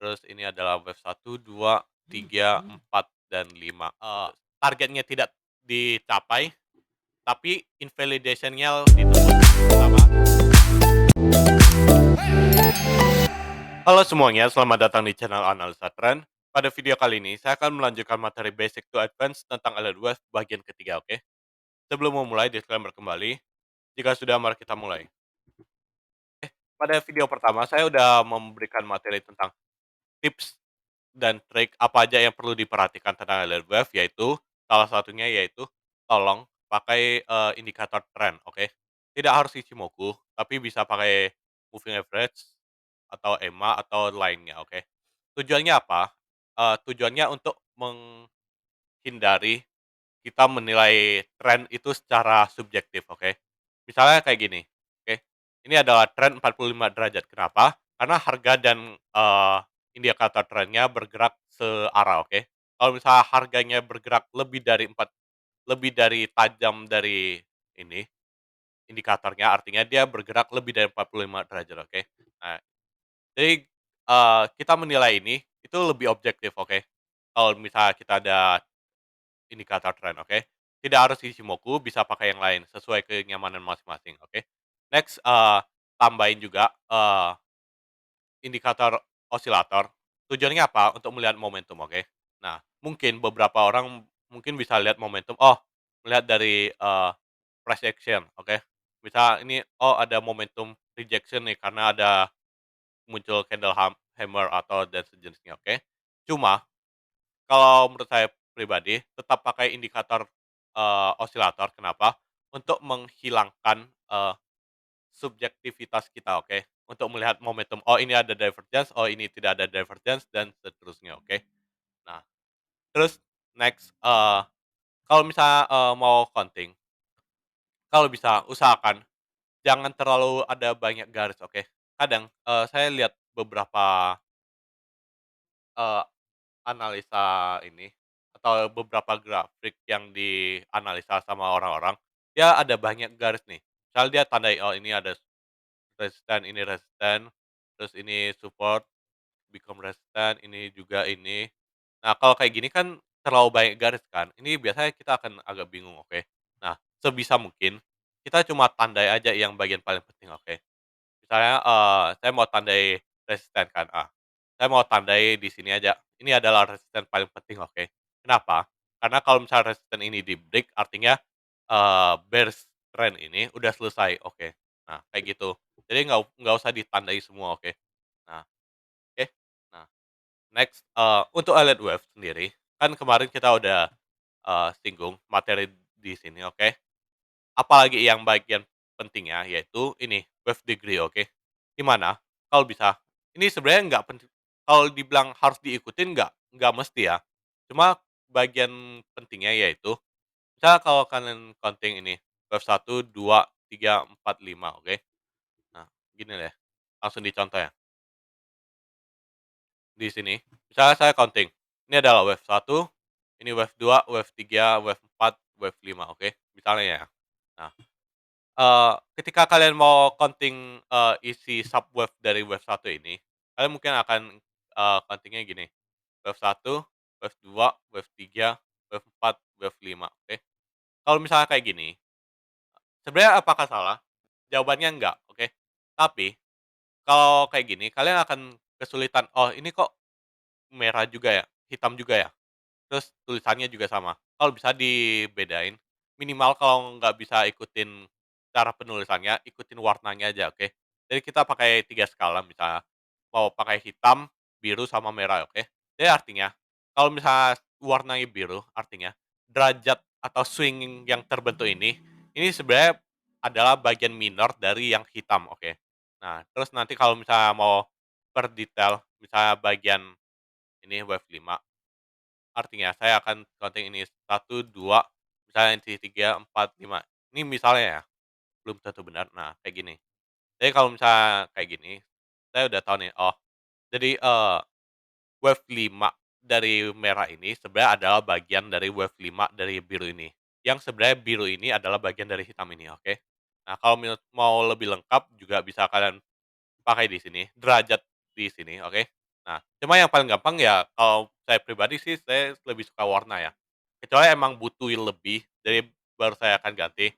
Terus ini adalah wave 1, 2, 3, 4, dan 5. Targetnya tidak dicapai, tapi invalidation-nya ditembus. Pertama, halo semuanya, selamat datang di channel Analisa Tren. Pada video kali ini, saya akan melanjutkan materi Basic to Advance tentang Alert Wave bagian ketiga, oke? Sebelum memulai, disclaimer kembali. Jika sudah, mari kita mulai. Pada video pertama, saya udah memberikan materi tentang tips dan trik apa aja yang perlu diperhatikan tentang alert wave, yaitu salah satunya yaitu tolong pakai, indikator tren, oke? Tidak harus Ichimoku, tapi bisa pakai moving average atau EMA atau lainnya, oke? Tujuannya apa? Tujuannya untuk menghindari kita menilai tren itu secara subjektif, oke? Misalnya kayak gini, oke, ini adalah tren 45 derajat, kenapa? Karena harga dan, indikator trennya bergerak searah, oke? Kalau misalnya harganya bergerak lebih dari tajam dari ini, indikatornya, artinya dia bergerak lebih dari 45 derajat, oke? Nah, jadi, kita menilai ini, itu lebih objektif, oke? Kalau misalnya kita ada indikator tren, oke? Tidak harus Ichimoku, bisa pakai yang lain, sesuai kenyamanan masing-masing, oke? Next, tambahin juga, indikator osilator. Tujuannya apa? Untuk melihat momentum, oke? Nah, mungkin beberapa orang mungkin bisa lihat momentum, oh, melihat dari, price action, oke? Misal ini, oh, ada momentum rejection nih, karena ada muncul candle hammer atau dan sejenisnya, oke? Cuma kalau menurut saya pribadi, tetap pakai indikator, osilator, kenapa? Untuk menghilangkan, subjektivitas kita, oke? Untuk melihat momentum, oh ini ada divergence, oh ini tidak ada divergence, dan seterusnya, oke? Nah, terus next, kalau misalnya, mau counting, kalau bisa usahakan jangan terlalu ada banyak garis, oke? Kadang, saya lihat beberapa, eee analisa ini, atau beberapa grafik yang dianalisa sama orang-orang, dia ada banyak garis nih. Misal dia tandai, oh ini ada resisten, terus ini support, become resisten, ini juga ini. Nah, kalau kayak gini kan terlalu banyak garis kan, ini biasanya kita akan agak bingung, oke. Nah, sebisa mungkin kita cuma tandai aja yang bagian paling penting, oke. Misalnya, saya mau tandai resisten kan, saya mau tandai di sini aja, ini adalah resisten paling penting, oke. Kenapa? Karena kalau misalnya resisten ini di-break, artinya, bearish trend ini udah selesai, oke. Nah, kayak gitu. Jadi nggak usah ditandai semua, oke. Nah, oke. Nah, next, untuk Elliott Wave sendiri, kan kemarin kita udah, singgung materi di sini, oke. Apalagi yang bagian pentingnya yaitu ini, wave degree, oke. Gimana kalau bisa, ini sebenarnya nggak penting, kalau dibilang harus diikutin nggak mesti ya. Cuma bagian pentingnya yaitu, misalnya kalau kalian counting ini, wave 1, 2, 3, 4, 5, oke. Nah, gini deh, langsung dicontoh ya. Di sini, misalnya saya counting, ini adalah wave 1, ini wave 2, wave 3, wave 4, wave 5, oke, misalnya ya. Nah, ketika kalian mau counting, isi subwave dari wave 1 ini, kalian mungkin akan, counting gini, wave 1, wave 2, wave 3, wave 4, wave 5, oke. Kalau misalnya kayak gini, sebenarnya apakah salah? Jawabannya enggak, oke. Tapi, kalau kayak gini, kalian akan kesulitan, "Oh, ini kok merah juga ya? Hitam juga ya?" Terus tulisannya juga sama. Kalau bisa dibedain, minimal kalau nggak bisa ikutin cara penulisannya, ikutin warnanya aja, oke. Jadi kita pakai 3 skala misalnya, mau pakai hitam, biru, sama merah, oke. Jadi artinya, kalau misalnya warnanya biru, artinya derajat atau swing yang terbentuk ini sebenarnya adalah bagian minor dari yang hitam, oke. Nah, terus nanti kalau misalnya mau per detail, misalnya bagian ini wave 5. Artinya saya akan counting ini 1, 2, misalnya ini 3, 4, 5. Ini misalnya ya, belum tentu benar. Nah, kayak gini. Jadi kalau misalnya kayak gini, saya udah tahu nih, oh, jadi, wave 5 dari merah ini sebenarnya adalah bagian dari wave 5 dari biru ini. Yang sebenarnya biru ini adalah bagian dari hitam ini, oke. Nah, kalau mau lebih lengkap juga bisa kalian pakai di sini, derajat di sini, oke. Nah, cuma yang paling gampang ya kalau saya pribadi sih saya lebih suka warna ya. Kecuali emang butuh lebih, jadi baru saya akan ganti.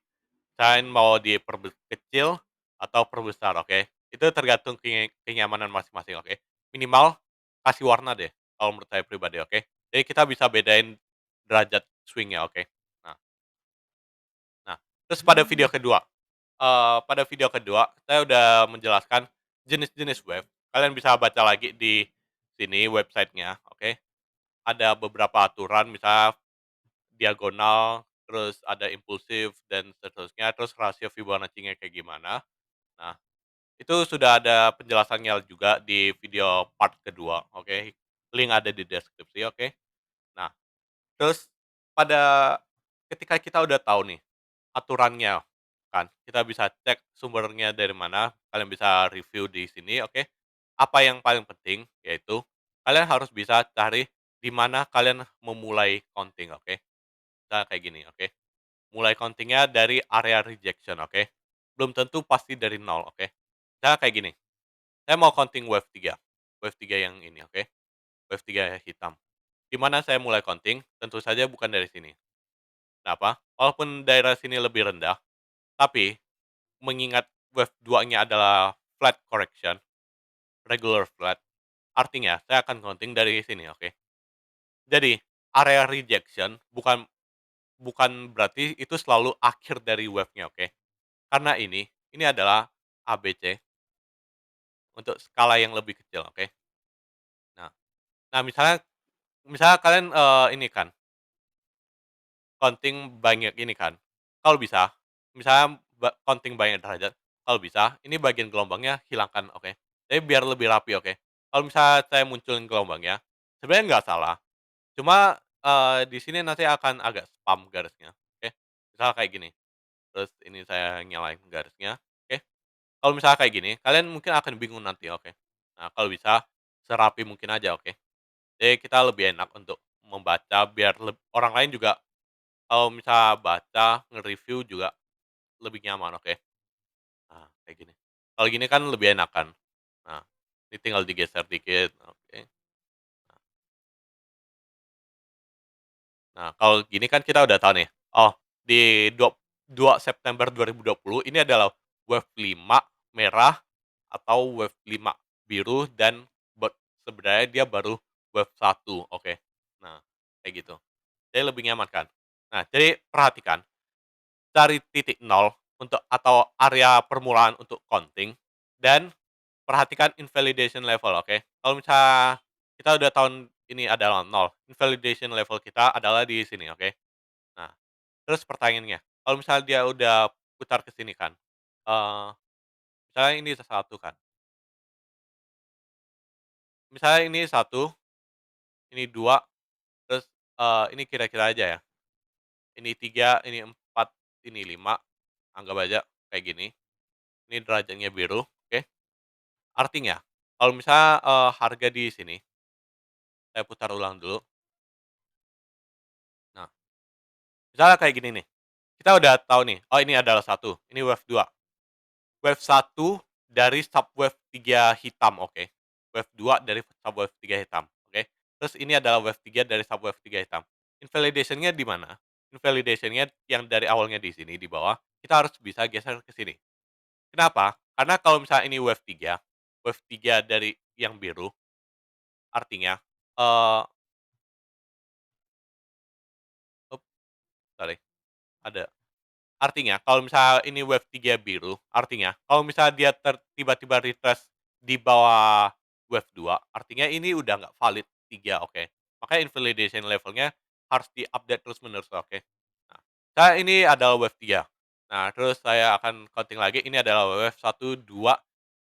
Misalnya mau diperkecil atau perbesar, oke. Itu tergantung kenyamanan masing-masing, oke. Minimal kasih warna deh, kalau menurut saya pribadi, oke. Jadi kita bisa bedain derajat swing-nya, oke. Nah nah, terus pada video kedua saya udah menjelaskan jenis-jenis wave. Kalian bisa baca lagi di sini websitenya, oke. Ada beberapa aturan misalnya diagonal, terus ada impulsif dan seterusnya, terus rasio Fibonacci-nya kayak gimana. Nah, itu sudah ada penjelasannya juga di video part kedua, oke. Link ada di deskripsi, oke. Nah, terus pada ketika kita udah tahu nih aturannya kan, kita bisa cek sumbernya dari mana, kalian bisa review di sini, oke. Apa yang paling penting yaitu kalian harus bisa cari di mana kalian memulai counting, oke. Misalnya kayak gini, oke. Mulai counting-nya dari area rejection, oke. Belum tentu pasti dari nol, oke. Misalnya kayak gini, saya mau counting wave 3 yang ini, oke. Wave 3 hitam. Di mana saya mulai counting, tentu saja bukan dari sini. Kenapa? Walaupun daerah sini lebih rendah, tapi mengingat wave 2-nya adalah flat correction, regular flat, artinya saya akan counting dari sini, oke. Jadi, area rejection bukan bukan berarti itu selalu akhir dari wave-nya, oke. Karena ini adalah ABC untuk skala yang lebih kecil, oke. Nah nah misalnya misalnya kalian, ini kan, counting banyak ini kan, kalau bisa, misalnya counting banyak derajat, kalau bisa ini bagian gelombangnya hilangkan, oke. Jadi biar lebih rapi, oke. Kalau misalnya saya munculin gelombangnya, sebenarnya nggak salah, cuma, di sini nanti akan agak spam garisnya, oke. Misal kayak gini, terus ini saya nyalain garisnya, oke. Kalau misalnya kayak gini, kalian mungkin akan bingung nanti, oke. Nah, kalau bisa serapi mungkin aja, oke. Jadi kita lebih enak untuk membaca biar orang lain juga kalau misalnya baca, nge-review juga lebih nyaman, oke. Nah, kayak gini. Kalau gini kan lebih enak kan. Nah, ini tinggal digeser dikit, oke. Nah, kalau gini kan kita udah tahu nih, oh, di 2 September 2020 ini adalah wave 5 merah atau wave 5 biru dan sebenarnya dia baru wave 1, oke. Nah, kayak gitu. Jadi lebih nyaman kan. Nah, jadi perhatikan, cari titik nol untuk atau area permulaan untuk counting dan perhatikan invalidation level, oke. Kalau misalnya kita udah tahun ini adalah nol, invalidation level kita adalah di sini, oke. Nah, terus pertanyaannya, kalau misalnya dia udah putar ke sini kan, eee, misalnya ini satu kan, misalnya ini satu, ini 2, terus, ini kira-kira aja ya, ini 3, ini 4, ini 5, anggap aja kayak gini, ini derajatnya biru, oke. Artinya, kalau misalnya, harga di sini, saya putar ulang dulu. Nah, misalnya kayak gini nih, kita udah tahu nih, oh ini adalah satu, ini wave 2. Wave satu dari subwave 3 hitam, oke. Wave 2 dari subwave 3 hitam, oke. Terus ini adalah wave 3 dari subwave 3 hitam. Invalidation-nya di mana? Invalidation-nya yang dari awalnya di sini, di bawah, kita harus bisa geser ke sini. Kenapa? Karena kalau misalnya ini wave 3 dari yang biru, artinya, eee, op sorry, ada. Artinya kalau misalnya ini wave 3 biru, artinya kalau misalnya dia tiba-tiba retrace di bawah wave 2, artinya ini udah nggak valid 3, oke. Makanya invalidation levelnya harus di-update terus-menerus, oke. Nah, ini adalah wave 3. Nah, terus saya akan counting lagi, ini adalah wave 1, 2,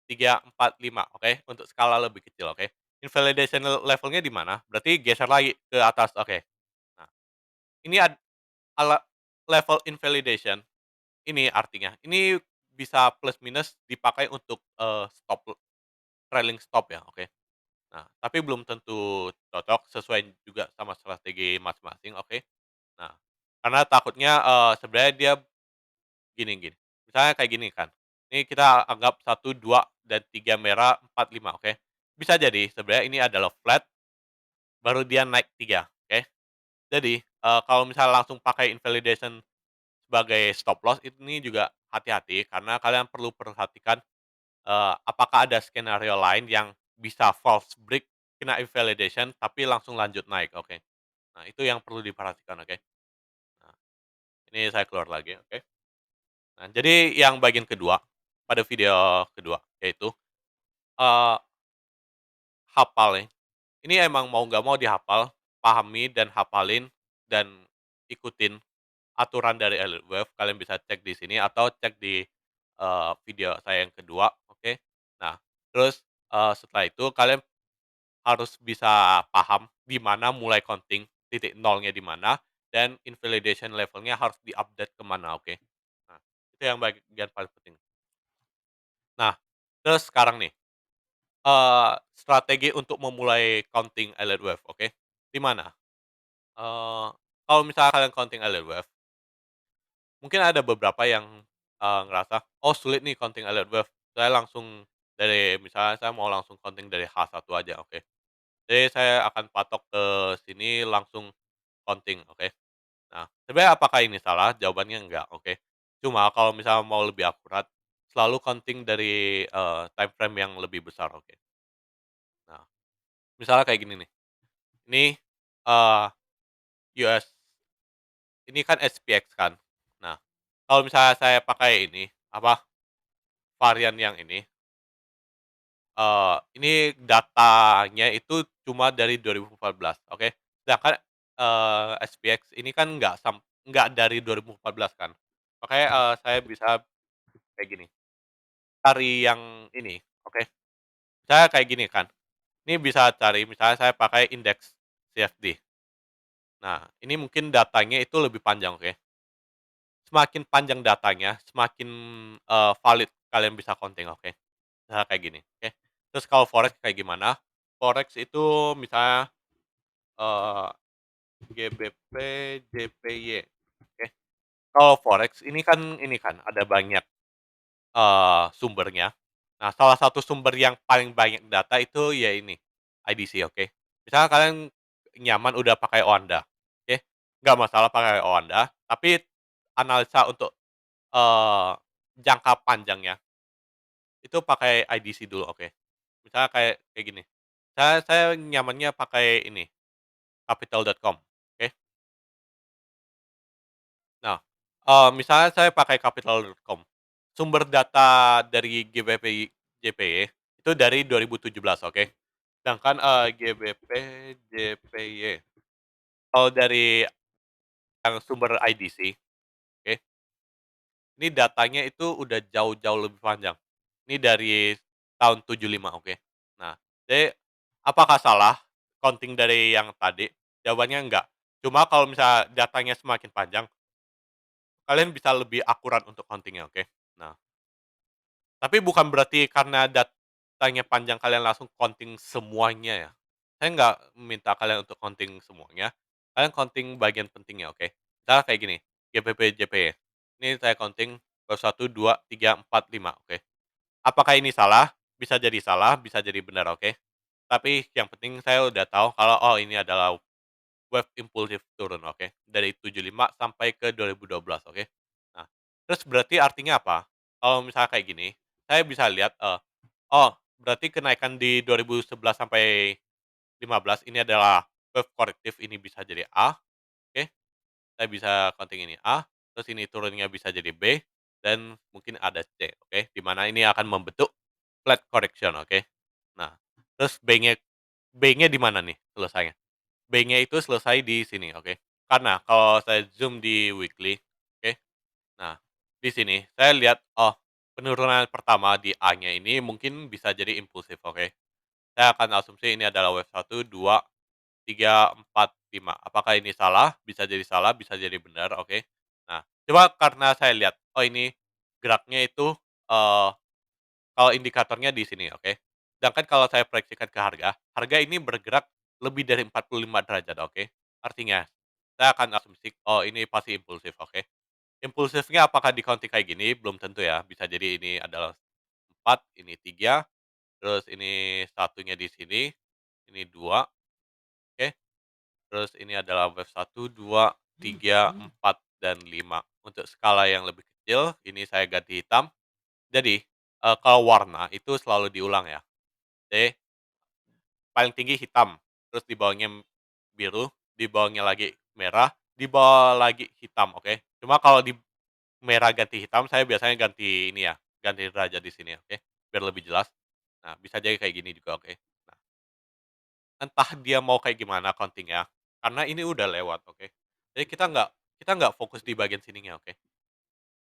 3, 4, 5, oke, untuk skala lebih kecil, oke. Invalidation levelnya di mana? Berarti geser lagi ke atas, oke. Nah, ini ala level invalidation ini artinya, ini bisa plus minus dipakai untuk, trailing stop ya, oke. Nah, tapi belum tentu cocok sesuai juga sama strategi masing-masing, oke. Nah, karena takutnya, sebenarnya dia gini gini, misalnya kayak gini kan, ini kita anggap 1, 2, dan 3 merah, 4, 5, oke. bisa jadi sebenarnya ini adalah flat, baru dia naik 3, oke. Jadi, kalau misalnya langsung pakai invalidation sebagai stop loss, ini juga hati-hati karena kalian perlu perhatikan, apakah ada skenario lain yang bisa false break, kena invalidation, tapi langsung lanjut naik, oke. Nah, itu yang perlu diperhatikan, oke. Nah, ini saya keluar lagi, oke. Nah, jadi yang bagian kedua, pada video kedua, yaitu, eee, hafal nih. Ini emang mau nggak mau dihafal, pahami dan hafalin dan ikutin aturan dari Elliott Wave. Kalian bisa cek di sini atau cek di, video saya yang kedua, oke. Nah, terus, setelah itu kalian harus bisa paham di mana mulai counting, titik nolnya di mana, dan invalidation levelnya harus di-update ke mana, oke. Nah, itu yang bagian paling penting. Nah, terus sekarang nih, strategi untuk memulai counting Elliott Wave, oke. Di mana? Kalau misalnya kalian counting Elliott Wave, mungkin ada beberapa yang, ngerasa, "Oh sulit nih counting Elliott Wave." Saya langsung dari misalnya saya mau langsung counting dari H1 aja, oke. Jadi saya akan patok ke sini langsung counting, oke. Nah, sebenarnya apakah ini salah? Jawabannya enggak, oke. Cuma kalau misalnya mau lebih akurat, selalu counting dari, time frame yang lebih besar, oke. Nah, misalnya kayak gini nih, ini, eee, US ini kan SPX kan. Nah, kalau misalnya saya pakai ini, apa, varian yang ini datanya itu cuma dari 2014, oke. Sedangkan, SPX ini kan nggak dari 2014 kan. Makanya, saya bisa kayak gini, cari yang ini, oke. Saya kayak gini kan, ini bisa cari misalnya saya pakai indeks CFD. Nah, ini mungkin datanya itu lebih panjang, oke. Semakin panjang datanya, semakin, valid kalian bisa counting, oke. Misalnya kayak gini, oke. Terus kalau forex kayak gimana? Forex itu misalnya, eee, GBP, JPY, oke. Kalau forex ini kan ada banyak, sumbernya. Nah, salah satu sumber yang paling banyak data itu ya ini, IDC, oke. Misalnya kalian nyaman udah pakai Oanda, oke, nggak masalah pakai Oanda, tapi analisa untuk, eee, jangka panjangnya itu pakai IDC dulu, oke. Misalnya kayak gini, saya nyamannya pakai ini, capital.com, oke. Nah, misalnya saya pakai capital.com, sumber data dari GBP JPY itu dari 2017, oke. Sedangkan, GBP JPY kalau dari yang sumber IDC, oke, ini datanya itu udah jauh-jauh lebih panjang. Ini dari tahun 75, oke. Nah, jadi apakah salah counting dari yang tadi? Jawabannya enggak. Cuma kalau misalnya datanya semakin panjang, kalian bisa lebih akurat untuk counting-nya, oke. Nah, tapi bukan berarti karena datanya panjang kalian langsung counting semuanya ya. Saya nggak minta kalian untuk counting semuanya, kalian counting bagian pentingnya, oke. Misalnya kayak gini, GBP JPY. Ini saya counting 1, 2, 3, 4, 5, oke. Apakah ini salah? Bisa jadi salah, bisa jadi benar, oke. Tapi yang penting saya udah tahu kalau, oh ini adalah wave impulsif turun, oke. Dari 75 sampai ke 2012, oke. Nah, terus berarti artinya apa? Kalau misalnya kayak gini, saya bisa lihat, oh berarti kenaikan di 2011 sampai 15 ini adalah wave korektif, ini bisa jadi A, oke. Saya bisa counting ini A, terus ini turunnya bisa jadi B, dan mungkin ada C, oke. Di mana ini akan membentuk flat correction, oke. Nah, terus B-nya di mana nih selesainya? B-nya itu selesai di sini, oke. Karena kalau saya zoom di weekly, oke. Nah, di sini saya lihat, oh, penurunan pertama di A-nya ini mungkin bisa jadi impulsif, oke. Saya akan asumsi ini adalah wave 1, 2, 3, 4, 5. Apakah ini salah, bisa jadi benar, oke. Nah, coba karena saya lihat, oh ini geraknya itu, eee, kalau indikatornya di sini, oke. Sedangkan kalau saya proyeksikan ke harga, harga ini bergerak lebih dari 45 derajat, oke. Artinya, saya akan asumsi, oh ini pasti impulsif, oke. Impulsifnya apakah di counting kayak gini? Belum tentu ya, bisa jadi ini adalah 4, ini 3, terus ini satunya di sini, ini 2, oke. Terus ini adalah wave 1, 2, 3, 4, dan 5. Untuk skala yang lebih kecil, ini saya ganti hitam. Jadi, kalau warna itu selalu diulang ya. Jadi, paling tinggi hitam, terus di bawahnya biru, di bawahnya lagi merah, di bawah lagi hitam, oke. Cuma kalau di merah ganti hitam, saya biasanya ganti ini ya, ganti derajat di sini, oke, biar lebih jelas. Nah, bisa jadi kayak gini juga, oke. Nah, entah dia mau kayak gimana counting-nya, karena ini udah lewat, oke. Jadi kita nggak fokus di bagian sininya, oke.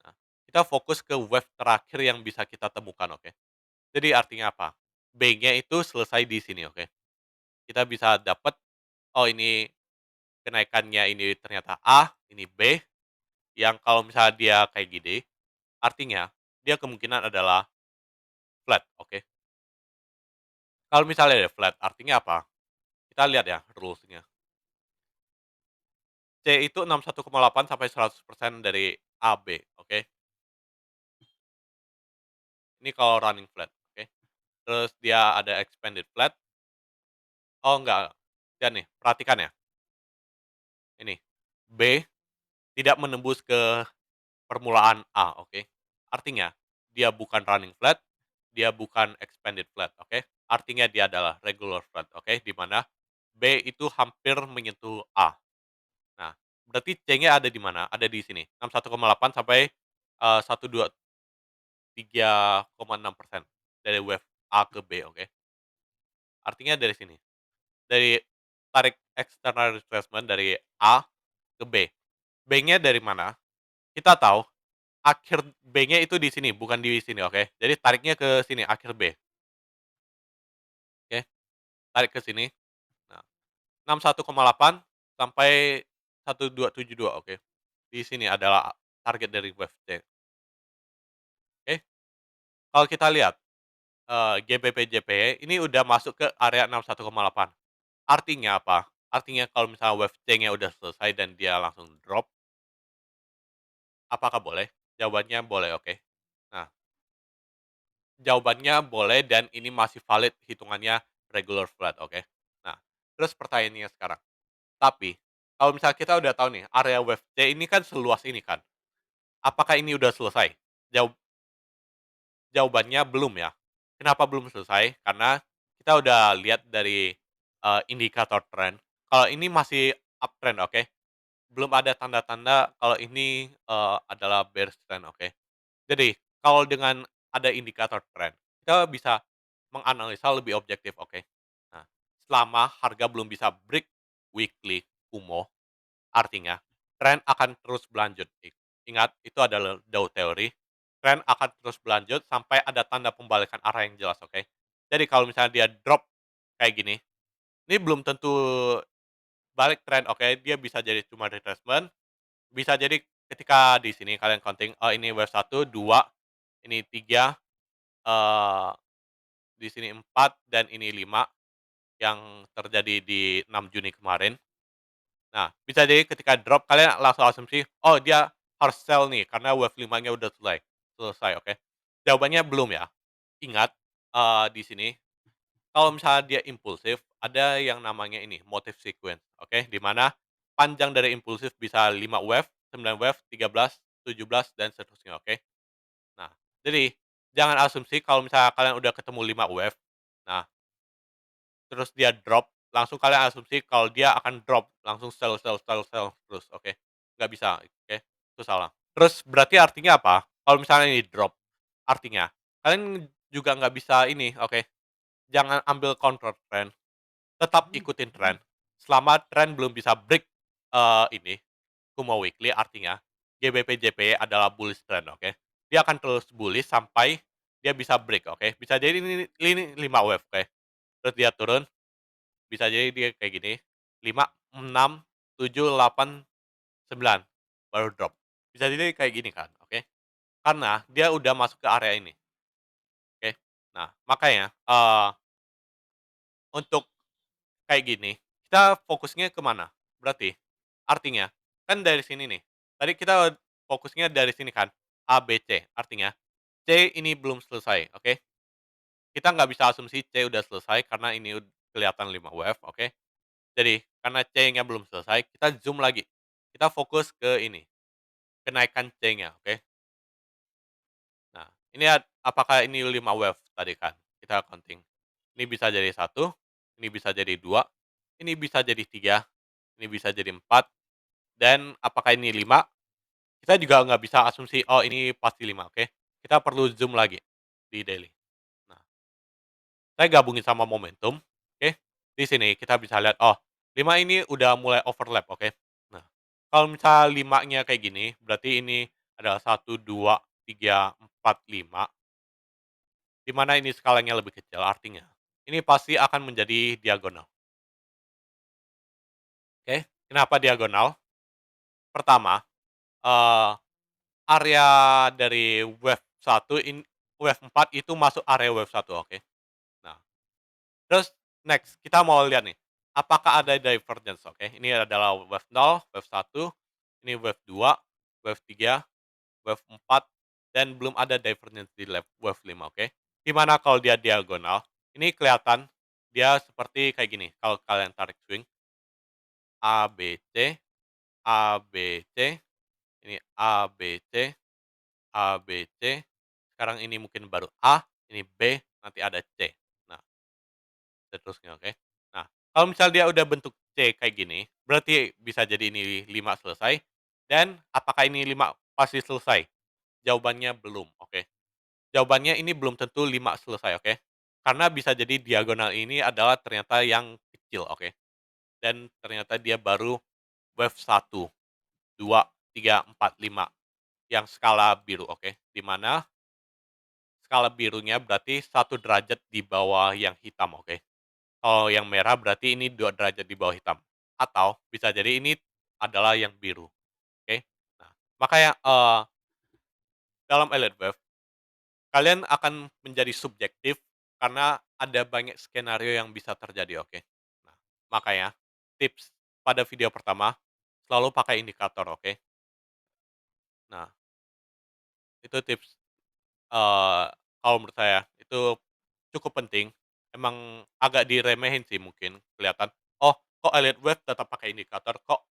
Nah, kita fokus ke wave terakhir yang bisa kita temukan, oke. Jadi artinya apa? B-nya itu selesai di sini, oke. Kita bisa dapat, oh ini kenaikannya ini ternyata A, ini B, yang kalau misalnya dia kayak gini, artinya dia kemungkinan adalah flat, oke. Kalau misalnya dia flat, artinya apa? Kita lihat ya rules-nya. C itu 61,8 sampai 100% dari AB, oke. Ini kalau running flat, oke. Terus dia ada expanded flat, oh enggak, dan nih perhatikan ya, ini, B tidak menembus ke permulaan A, oke. Artinya, dia bukan running flat, dia bukan expanded flat, oke. Artinya dia adalah regular flat, oke, di mana B itu hampir menyentuh A. Nah, berarti C-nya ada di mana? Ada di sini, 61,8 sampai, 123,6% dari wave A ke B, oke. Artinya dari sini, dari tarik external retracement dari A ke B. B-nya dari mana? Kita tahu akhir B-nya itu di sini, bukan di sini, oke. Jadi tariknya ke sini, akhir B, oke. Tarik ke sini. Nah, 61,8 sampai 1,272, oke. Di sini adalah target dari wave C, oke. Kalau kita lihat, GBP/JPY ini udah masuk ke area 61,8. Artinya apa? Artinya kalau misalnya wave C-nya udah selesai dan dia langsung drop, apakah boleh? Jawabannya boleh, oke. Nah, jawabannya boleh dan ini masih valid hitungannya regular flat, oke. Nah, terus pertanyaannya sekarang, tapi kalau misalnya kita udah tahu nih area wave C ini kan seluas ini kan, apakah ini udah selesai? Jawabannya belum ya. Kenapa belum selesai? Karena kita udah lihat dari, indikator tren, kalau ini masih uptrend, oke. Belum ada tanda-tanda kalau ini, adalah bearish trend, oke. Jadi, kalau dengan ada indikator tren, kita bisa menganalisa lebih objektif, oke. Nah, selama harga belum bisa break weekly Kumo, artinya tren akan terus berlanjut. Ingat, itu adalah Dow Theory, tren akan terus berlanjut sampai ada tanda pembalikan arah yang jelas, oke. Jadi kalau misalnya dia drop kayak gini, ini belum tentu balik tren, oke, dia bisa jadi cuma retracement, bisa jadi ketika di sini kalian counting, oh ini wave 1, 2, ini 3, eee, di sini 4, dan ini 5 yang terjadi di 6 Juni kemarin. Nah, bisa jadi ketika drop kalian langsung asumsi, "Oh dia harus sell nih karena wave 5-nya udah selesai," oke. Jawabannya belum ya. Ingat, di sini kalau misalnya dia impulsif, ada yang namanya ini, motive sequence, oke, di mana panjang dari impulsif bisa 5 wave, 9 wave, 13, 17, dan seterusnya, oke. Nah, jadi jangan asumsi kalau misalnya kalian udah ketemu 5 wave, nah terus dia drop, langsung kalian asumsi kalau dia akan drop, langsung sell sell sell sell terus, oke. Nggak bisa, oke, itu salah. Terus berarti artinya apa? Kalau misalnya ini drop, artinya kalian juga nggak bisa ini, oke, jangan ambil counter trend, tetap ikutin tren. Selama tren belum bisa break, ini, Kumo Weekly, artinya GBP/JPY adalah bullish trend, oke. Dia akan terus bullish sampai dia bisa break, oke. Bisa jadi ini 5 wave, oke. Terus dia turun, bisa jadi dia kayak gini, 5, 6, 7, 8, 9, baru drop. Bisa jadi kayak gini kan, oke. Karena dia udah masuk ke area ini, oke. Nah, makanya, untuk kayak gini, kita fokusnya ke mana? Berarti, artinya, kan dari sini nih, tadi kita fokusnya dari sini kan, A, B, C, artinya C ini belum selesai, oke. kita nggak bisa asumsi C udah selesai karena ini kelihatan 5 wave, oke. Jadi, karena C-nya belum selesai, kita zoom lagi. Kita fokus ke ini, kenaikan C-nya, oke. Nah, ini apakah ini 5 wave tadi kan, kita counting. Ini bisa jadi satu, ini bisa jadi 2, ini bisa jadi 3, ini bisa jadi 4, dan apakah ini 5? Kita juga nggak bisa asumsi, "Oh, ini pasti 5, oke. Kita perlu zoom lagi di daily. Nah, saya gabungin sama momentum, oke. Di sini kita bisa lihat, oh, 5 ini udah mulai overlap, oke. Nah, kalau misal 5-nya kayak gini, berarti ini adalah satu 2 3 4 5, di mana ini skalanya lebih kecil, artinya ini pasti akan menjadi diagonal, oke. Kenapa diagonal? Pertama, eee, area dari wave 4 itu masuk area wave satu, oke. Nah, terus next, kita mau lihat nih, apakah ada divergence, oke. Ini adalah wave nol, wave satu, ini wave 2, wave 3, wave 4, dan belum ada divergence di wave 5, oke. Di mana kalau dia diagonal, ini kelihatan dia seperti kayak gini, kalau kalian tarik swing, A, B, C, A, B, C, ini A, B, C, A, B, C, sekarang ini mungkin baru A, ini B, nanti ada C. Nah, seterusnya, oke. Nah, kalau misal dia udah bentuk C kayak gini, berarti bisa jadi ini 5 selesai, dan apakah ini 5 pasti selesai? Jawabannya belum, oke. Jawabannya ini belum tentu 5 selesai, oke. Karena bisa jadi diagonal ini adalah ternyata yang kecil, oke. Dan ternyata dia baru wave satu 2 3 4 5 yang skala biru, oke. Di mana skala birunya berarti 1 derajat di bawah yang hitam, oke. Kalau yang merah berarti ini 2 derajat di bawah hitam. Atau bisa jadi ini adalah yang biru, oke. Nah, makanya, dalam Elliott Wave, kalian akan menjadi subjektif karena ada banyak skenario yang bisa terjadi, oke. Nah, makanya tips pada video pertama, selalu pakai indikator, oke. Nah, itu tips, eee, kalau menurut saya, itu cukup penting. Emang agak diremehin sih mungkin, kelihatan, "Oh, kok Elliott Wave tetap pakai indikator, kok,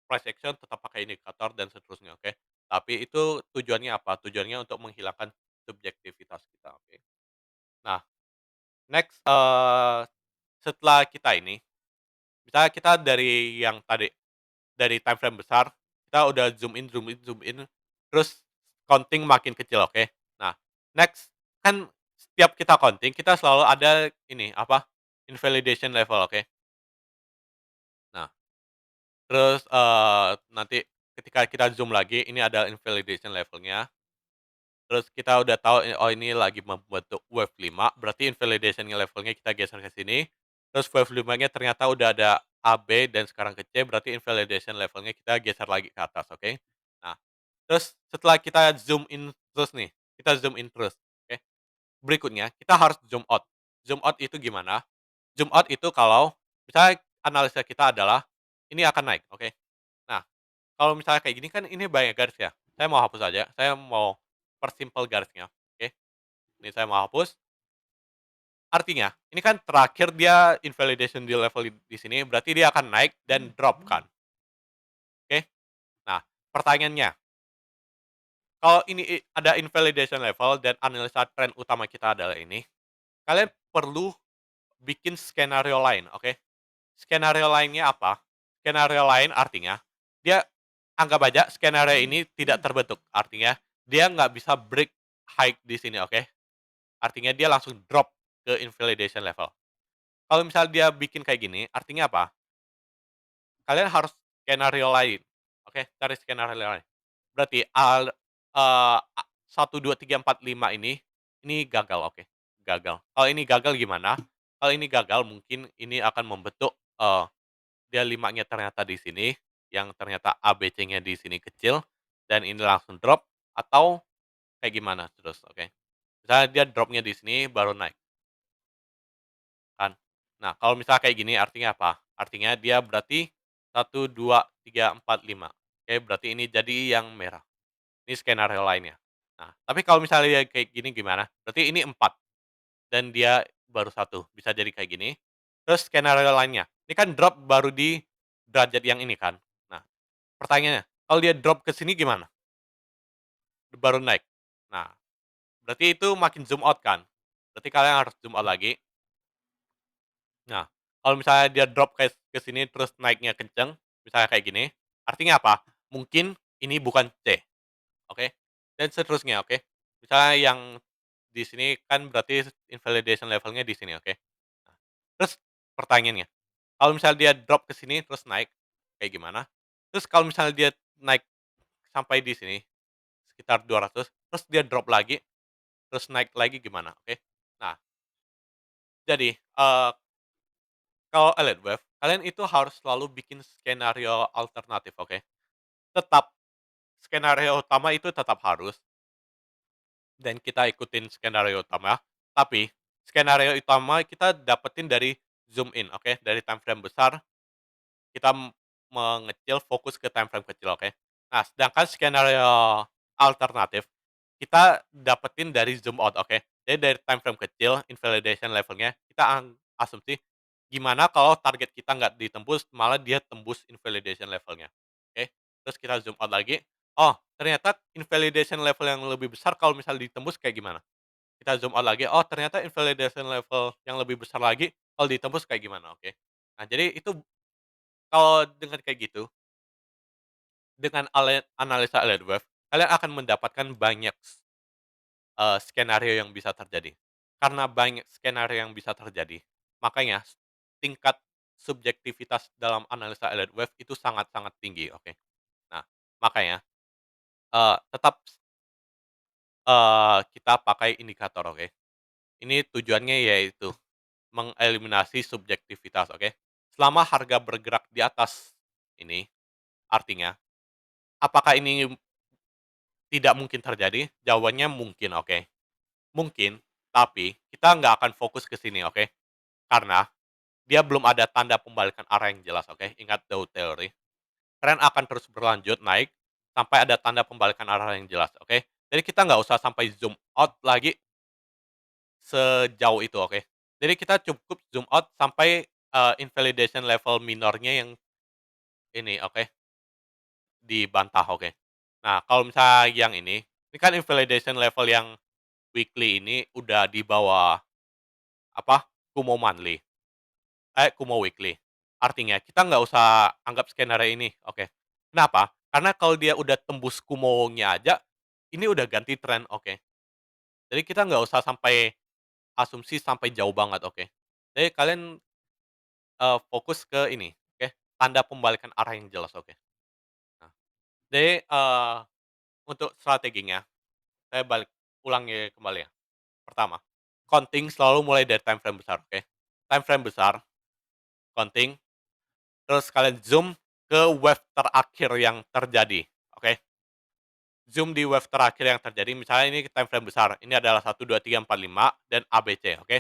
price action tetap pakai indikator," dan seterusnya, oke. Tapi itu tujuannya apa? Tujuannya untuk menghilangkan subjektivitas kita, oke. Nah, next, setelah kita ini, misalnya kita dari yang tadi, dari time frame besar, kita udah zoom in, terus counting makin kecil, oke. Nah, next, kan setiap kita counting, kita selalu ada ini, apa, invalidation level, oke. Nah, terus, nanti ketika kita zoom lagi, ini ada invalidation levelnya. Terus kita udah tahu, oh, ini lagi membentuk wave 5, berarti invalidation levelnya kita geser ke sini. Terus wave 5-nya ternyata udah ada A, B, dan sekarang ke C, berarti invalidation levelnya kita geser lagi ke atas, oke. Nah, terus setelah kita zoom in terus nih, kita zoom in terus, oke. Berikutnya kita harus zoom out. Zoom out itu gimana? Zoom out itu kalau misalnya analisa kita adalah ini akan naik, oke. Nah, kalau misalnya kayak gini kan ini banyak garis ya, saya mau hapus aja, saya mau persimpel garisnya, oke. Ini saya mau hapus, artinya ini kan terakhir dia invalidation di level di sini, berarti dia akan naik dan drop kan, oke. Nah, pertanyaannya, kalau ini ada invalidation level dan analisa tren utama kita adalah ini, kalian perlu bikin skenario lain, oke. Skenario lainnya apa? Skenario lain artinya, dia anggap aja skenario ini tidak terbentuk, artinya dia nggak bisa break high di sini, oke. Artinya dia langsung drop ke invalidation level. Kalau misal dia bikin kayak gini, artinya apa? Kalian harus skenario lain, oke, cari skenario lain. Berarti 1, 2, 3, 4, 5 ini gagal, oke, gagal. Kalau ini gagal gimana? Kalau ini gagal mungkin ini akan membentuk, dia 5-nya ternyata di sini, yang ternyata A, B, C-nya di sini kecil, dan ini langsung drop, atau kayak gimana terus, oke. Misalnya dia dropnya di sini baru naik, kan. Nah, kalau misalnya kayak gini artinya apa? Artinya dia berarti 1, 2, 3, 4, 5, oke, berarti ini jadi yang merah. Ini skenario lainnya. Nah, tapi kalau misalnya dia kayak gini gimana? Berarti ini 4. dan dia baru satu, bisa jadi kayak gini. Terus skenario lainnya, ini kan drop baru di derajat yang ini kan. Nah, pertanyaannya, kalau dia drop ke sini gimana? Baru naik. Nah, berarti itu makin zoom out kan? Berarti kalian harus zoom out lagi. Nah, kalau misalnya dia drop ke sini terus naiknya kenceng, misalnya kayak gini, artinya apa? Mungkin ini bukan C, oke? Dan seterusnya, oke? Misalnya yang di sini kan berarti invalidation levelnya di sini, oke? Nah, terus pertanyaannya, kalau misalnya dia drop ke sini terus naik, kayak gimana? Terus kalau misalnya dia naik sampai di sini, sekitar 200, terus dia drop lagi, terus naik lagi gimana, oke? Nah, jadi, kalau Elite Wave, kalian itu harus selalu bikin skenario alternatif, oke? Tetap, skenario utama itu tetap harus, dan kita ikutin skenario utama, tapi skenario utama kita dapetin dari zoom in, oke? Dari time frame besar, kita mengecil fokus ke time frame kecil, oke? Nah, sedangkan skenario alternatif, kita dapetin dari zoom out, oke? Jadi dari time frame kecil, invalidation levelnya, kita asumsi, gimana kalau target kita nggak ditembus, malah dia tembus invalidation levelnya, oke? Terus kita zoom out lagi, oh ternyata invalidation level yang lebih besar kalau misalnya ditembus kayak gimana? Kita zoom out lagi, oh ternyata invalidation level yang lebih besar lagi kalau ditembus kayak gimana, oke? Nah, jadi itu kalau dengan kayak gitu, dengan analisa alert wave, kalian akan mendapatkan banyak, skenario yang bisa terjadi. Karena banyak skenario yang bisa terjadi, makanya tingkat subjektivitas dalam analisa alert wave itu sangat-sangat tinggi, oke. Nah, makanya, tetap, kita pakai indikator, oke. Ini tujuannya yaitu mengeliminasi subjektivitas, oke. Selama harga bergerak di atas ini, artinya apakah ini tidak mungkin terjadi? Jawabannya mungkin, oke. Mungkin, tapi kita nggak akan fokus ke sini, oke? Karena dia belum ada tanda pembalikan arah yang jelas, oke? Ingat Dow Theory. Tren akan terus berlanjut naik sampai ada tanda pembalikan arah yang jelas, oke? Jadi kita nggak usah sampai zoom out lagi sejauh itu, oke? Jadi kita cukup zoom out sampai, invalidation level minornya yang ini, oke? Dibantah, oke? Nah, kalau misalnya yang ini kan invalidation level yang weekly ini udah di bawah apa, Kumo monthly, Kumo weekly. Artinya kita nggak usah anggap skenario ini, oke. Kenapa? Karena kalau dia udah tembus Kumonya aja, ini udah ganti tren, oke. Jadi kita nggak usah sampai asumsi sampai jauh banget, oke. Jadi kalian, fokus ke ini, oke, tanda pembalikan arah yang jelas, oke. Nah, jadi, untuk strateginya, saya balik ulangi kembali ya. Pertama, counting selalu mulai dari time frame besar, oke. Time frame besar, counting, terus kalian zoom ke wave terakhir yang terjadi, oke. Zoom di wave terakhir yang terjadi, misalnya ini time frame besar, ini adalah 1, 2, 3, 4, 5 dan ABC, oke.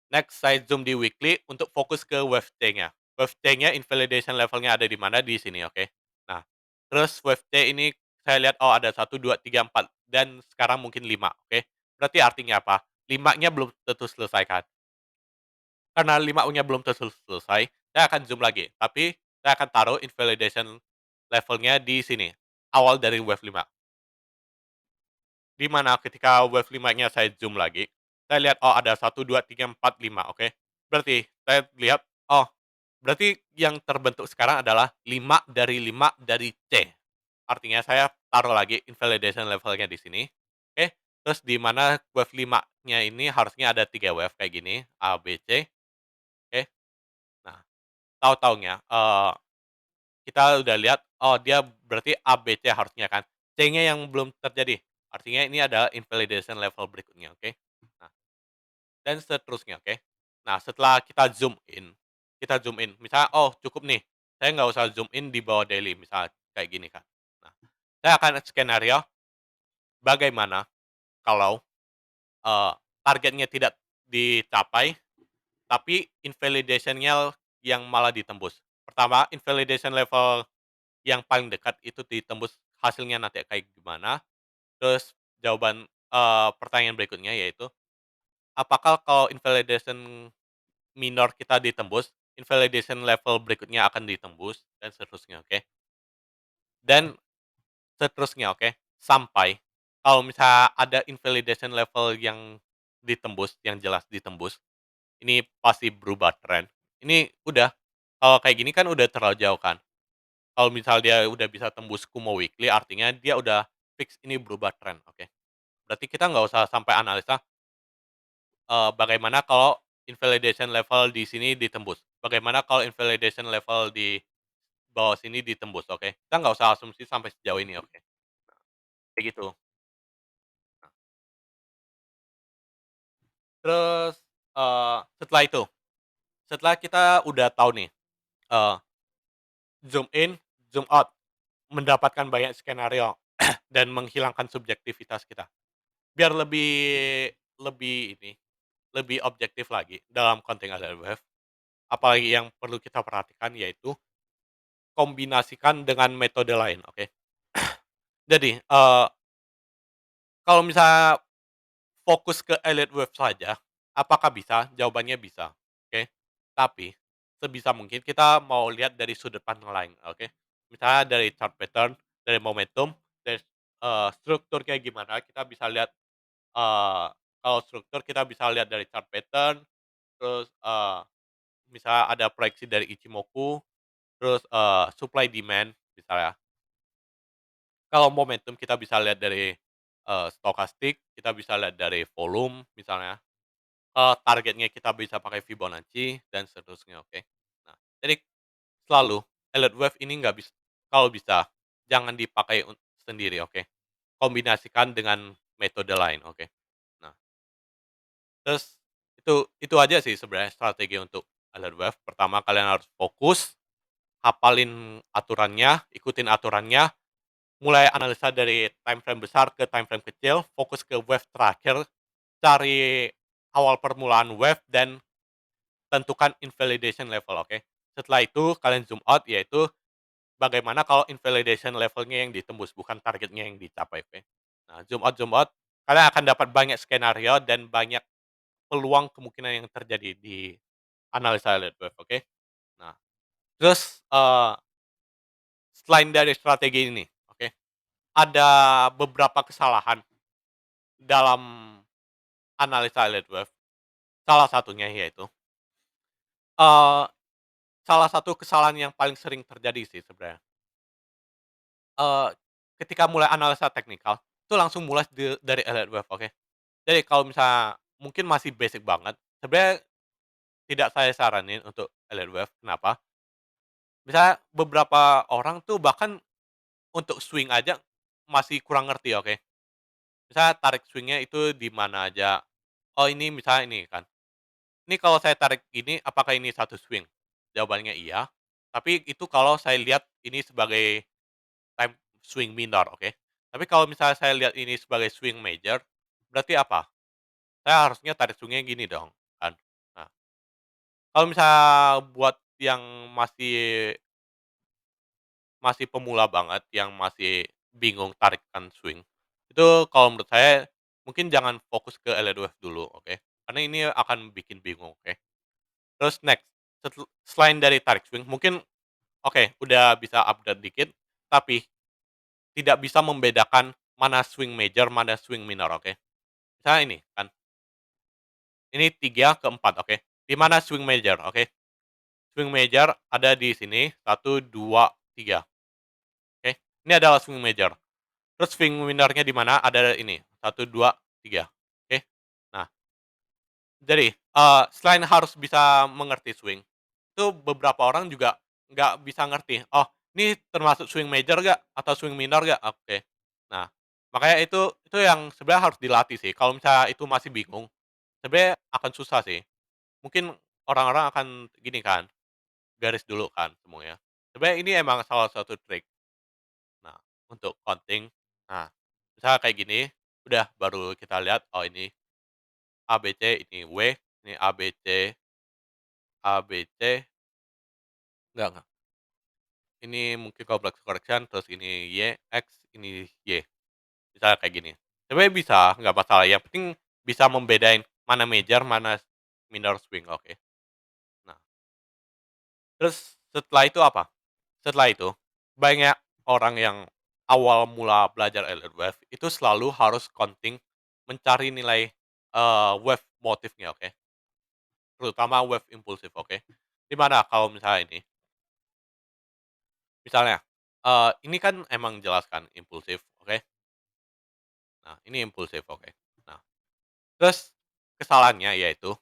Next, saya zoom di weekly untuk fokus ke wave T-nya. Wave T-nya invalidation levelnya ada di mana, di sini, oke. Nah, terus wave T ini saya lihat, oh ada 1, 2, 3, 4 dan sekarang mungkin 5, oke. Berarti artinya apa? 5-nya belum tentu selesai kan? Karena 5-nya belum selesai, saya akan zoom lagi, tapi saya akan taruh invalidation levelnya di sini, awal dari wave 5. Di mana ketika wave 5-nya saya zoom lagi, saya lihat, oh ada 1, 2, 3, 4, 5, oke. Berarti saya lihat, oh berarti yang terbentuk sekarang adalah 5 dari 5 dari C. Artinya saya taruh lagi invalidation levelnya di sini, oke. Terus di mana wave 5-nya ini harusnya ada 3 wave kayak gini, A, B, C, oke. Nah, tahu-taunya, kita udah lihat, oh dia berarti A, B, C harusnya kan. C-nya yang belum terjadi. Artinya ini adalah invalidation level berikutnya, oke. Nah, dan seterusnya, oke. Nah, setelah kita zoom in, misalnya, oh cukup nih, saya nggak usah zoom in di bawah daily, misalnya kayak gini kan. Nah, saya akan skenario, bagaimana kalau, eee, targetnya tidak dicapai, tapi invalidation-nya yang malah ditembus. Pertama, invalidation level yang paling dekat itu ditembus, hasilnya nanti kayak gimana. Terus jawaban, pertanyaan berikutnya yaitu, apakah kalau invalidation minor kita ditembus, invalidation level berikutnya akan ditembus, dan seterusnya, oke? Dan seterusnya, oke? Sampai kalau misalnya ada invalidation level yang ditembus, yang jelas ditembus, ini pasti berubah tren. Ini udah, kalau kayak gini kan udah terlalu jauh kan. Kalau misal dia udah bisa tembus Kumo Weekly, artinya dia udah fix ini berubah tren, oke? Berarti kita nggak usah sampai analisa, bagaimana kalau invalidation level di sini ditembus, bagaimana kalau invalidation level di bawah sini ditembus, oke? Kita nggak usah asumsi sampai sejauh ini, oke? Kayak gitu. Terus, setelah itu, setelah kita udah tahu nih, eee, zoom in, zoom out, mendapatkan banyak skenario dan menghilangkan subjektivitas kita. Biar lebih lebih ini, lebih objektif lagi dalam konten LLWF, apalagi yang perlu kita perhatikan yaitu kombinasikan dengan metode lain, oke? Jadi, kalau misalnya fokus ke elite wave saja, apakah bisa? Jawabannya bisa, oke. Tapi, sebisa mungkin kita mau lihat dari sudut pandang lain, oke. Misalnya dari chart pattern, dari momentum, dari, struktur kayak gimana, kita bisa lihat, kalau struktur kita bisa lihat dari chart pattern, terus, misalnya ada proyeksi dari Ichimoku, terus, supply demand misalnya. Kalau momentum kita bisa lihat dari, stokastik, kita bisa lihat dari volume misalnya. Targetnya kita bisa pakai Fibonacci dan seterusnya, oke. Nah, jadi selalu elite wave ini nggak bis kalau bisa jangan dipakai sendiri, oke. Kombinasikan dengan metode lain, oke. Nah, terus itu aja sih sebenarnya strategi untuk elite wave. Pertama kalian harus fokus, hafalin aturannya, ikutin aturannya, mulai analisa dari time frame besar ke time frame kecil, fokus ke wave terakhir, cari awal permulaan wave dan tentukan invalidation level, oke. Setelah itu kalian zoom out, yaitu bagaimana kalau invalidation levelnya yang ditembus, bukan targetnya yang dicapai, oke. Nah, zoom out, kalian akan dapat banyak skenario dan banyak peluang kemungkinan yang terjadi di analisa elite wave, oke. Nah, terus, selain dari strategi ini, oke, ada beberapa kesalahan dalam analisa elite wave. Salah satunya yaitu, eee, salah satu kesalahan yang paling sering terjadi sih sebenarnya. Eee, ketika mulai analisa teknikal, itu langsung mulai dari elite wave, oke. Jadi kalau misalnya mungkin masih basic banget, sebenarnya tidak saya saranin untuk elite wave, kenapa? Misalnya beberapa orang tuh bahkan untuk swing aja masih kurang ngerti, oke. Misalnya tarik swing-nya itu di mana aja, oh ini misalnya ini kan, ini kalau saya tarik ini apakah ini satu swing? Jawabannya iya, tapi itu kalau saya lihat ini sebagai time swing minor, oke. Tapi kalau misalnya saya lihat ini sebagai swing major, berarti apa? Saya harusnya tarik swing-nya gini dong, kan. Nah, kalau misalnya buat yang masih masih pemula banget, yang masih bingung tarikan swing, itu kalau menurut saya mungkin jangan fokus ke elite wave dulu, oke. Karena ini akan bikin bingung, oke. Terus next, selain dari tarik swing, mungkin oke, udah bisa update dikit, tapi tidak bisa membedakan mana swing major, mana swing minor, oke. Misalnya ini kan, ini 3 ke 4, oke. Di mana swing major, oke. Swing major ada di sini, 1, 2, 3, oke. Ini adalah swing major. Terus swing minornya di mana? Ada ini, 1, 2, 3, oke. Nah, jadi, selain harus bisa mengerti swing, itu beberapa orang juga nggak bisa ngerti, "Oh, ini termasuk swing major nggak? Atau swing minor nggak?" Oke. Nah, makanya itu yang sebenarnya harus dilatih sih. Kalau misalnya itu masih bingung, sebenarnya akan susah sih. Mungkin orang-orang akan gini kan, garis dulu kan semuanya. Sebenarnya ini emang salah satu trik. Nah, untuk counting, nah, misalnya kayak gini, udah baru kita lihat, oh ini A, B, C, ini W, ini A, B, C, A, B, C, enggak, ini mungkin complex correction, terus ini Y, X, ini Y. Misalnya kayak gini. Sebenarnya bisa, nggak masalah, yang penting bisa membedain mana major, mana minor swing, oke. Nah, terus setelah itu apa? Setelah itu, banyak orang yang awal mula belajar Elliott Wave itu selalu harus counting mencari nilai, wave motifnya, oke? Terutama wave impulsif, oke? Di mana kalau misalnya ini, misalnya, ini kan emang jelas kan impulsif, oke? Nah, ini impulsif, oke. Nah, terus kesalahannya yaitu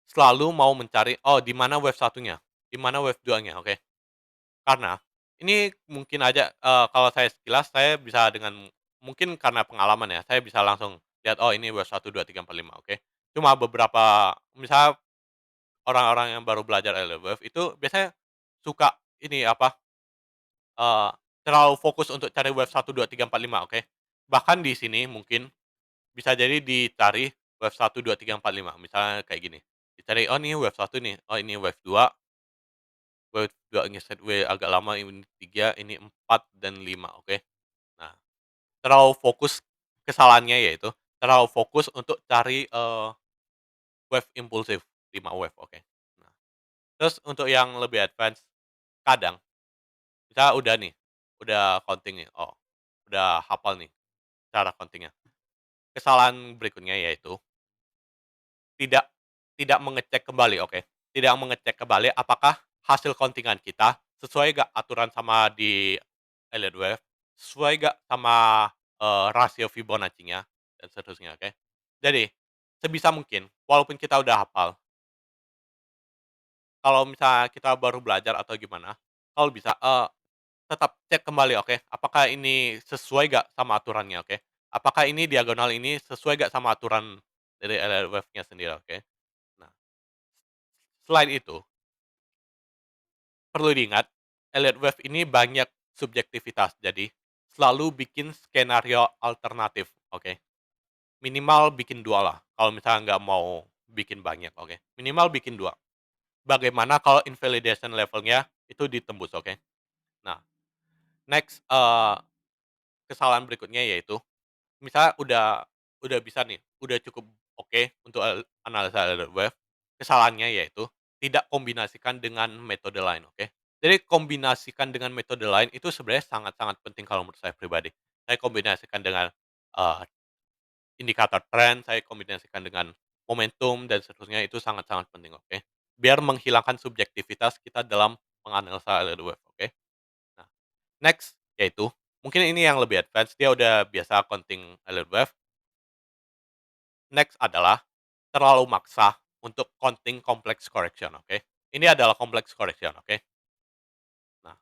selalu mau mencari, "Oh, di mana wave satunya, di mana wave duanya," oke? Karena ini mungkin aja, kalau saya sekilas saya bisa dengan mungkin karena pengalaman ya, saya bisa langsung lihat, "Oh, ini wave 1, 2, 3, 4, 5," oke. Cuma beberapa misal orang-orang yang baru belajar Elliott Wave itu biasanya suka ini, apa, eee, terlalu fokus untuk cari wave 1, 2, 3, 4, 5, oke. Bahkan di sini mungkin bisa jadi dicari wave 1, 2, 3, 4, 5, misalnya kayak gini, dicari, "Oh, ini wave 1 nih, oh ini wave 2, wave 2 ngeset agak lama, ini 3, ini 4 dan 5," oke. Nah, terlalu fokus kesalahannya yaitu terlalu fokus untuk cari, wave impulsif, 5 wave, oke. Nah, terus untuk yang lebih advance, kadang kita udah nih, udah counting nih, oh, udah hafal nih cara counting-nya. Kesalahan berikutnya yaitu tidak tidak mengecek kembali, oke. Tidak mengecek kembali apakah hasil counting-an kita sesuai nggak aturan sama di Elliott Wave, sesuai nggak sama, rasio Fibonacci-nya dan seterusnya, oke. Jadi, sebisa mungkin walaupun kita udah hafal, kalau misalnya kita baru belajar atau gimana, kalau bisa, tetap cek kembali, oke. Apakah ini sesuai nggak sama aturannya, oke. Apakah ini diagonal ini sesuai nggak sama aturan dari Elliott Wave-nya sendiri, oke. Nah, selain itu, perlu diingat, Elliott Wave ini banyak subjektivitas, jadi selalu bikin skenario alternatif, oke. Minimal bikin 2 lah, kalau misalnya nggak mau bikin banyak, oke. Minimal bikin 2. Bagaimana kalau invalidation levelnya itu ditembus, oke. Nah, next, kesalahan berikutnya yaitu, misalnya udah bisa nih, udah cukup oke untuk analisa Elliott Wave, kesalahannya yaitu tidak kombinasikan dengan metode lain, oke. Jadi kombinasikan dengan metode lain itu sebenarnya sangat-sangat penting kalau menurut saya pribadi. Saya kombinasikan dengan, eee, indikator tren, saya kombinasikan dengan momentum dan seterusnya itu sangat-sangat penting, oke. Biar menghilangkan subjektivitas kita dalam menganalisa Elliott Wave, oke. Nah, next yaitu mungkin ini yang lebih advance, dia udah biasa counting Elliott Wave. Next adalah terlalu maksa untuk counting complex correction, oke. Ini adalah complex correction, oke. Nah,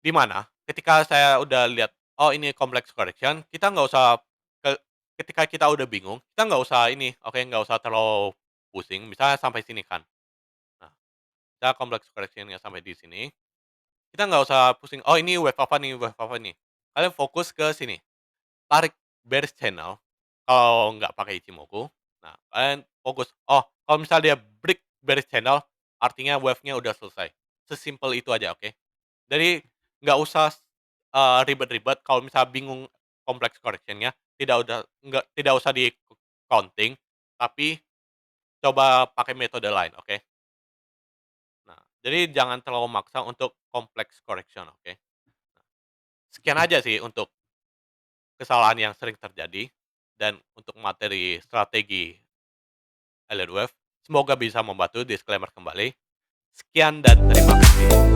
di mana ketika saya udah lihat, oh ini complex correction, kita nggak usah ke ketika kita udah bingung, kita nggak usah ini, oke, nggak usah terlalu pusing, misalnya sampai sini kan. Nah, kita complex correction-nya sampai di sini, kita nggak usah pusing, "Oh ini wave apa nih." Kalian fokus ke sini. Tarik bearish channel, kalau nggak pakai Ichimoku, nah kalian fokus, oh kalau misalnya dia break bearish channel, artinya wave-nya udah selesai. Sesimpel itu aja, oke. Jadi nggak usah, ribet-ribet kalau misalnya bingung complex correction-nya, tidak usah di-counting, tapi coba pakai metode lain, oke. Nah, jadi jangan terlalu maksa untuk complex correction, oke. Sekian aja sih untuk kesalahan yang sering terjadi, dan untuk materi strategi Elliott Wave, semoga bisa membantu. Disclaimer kembali. Sekian dan terima kasih.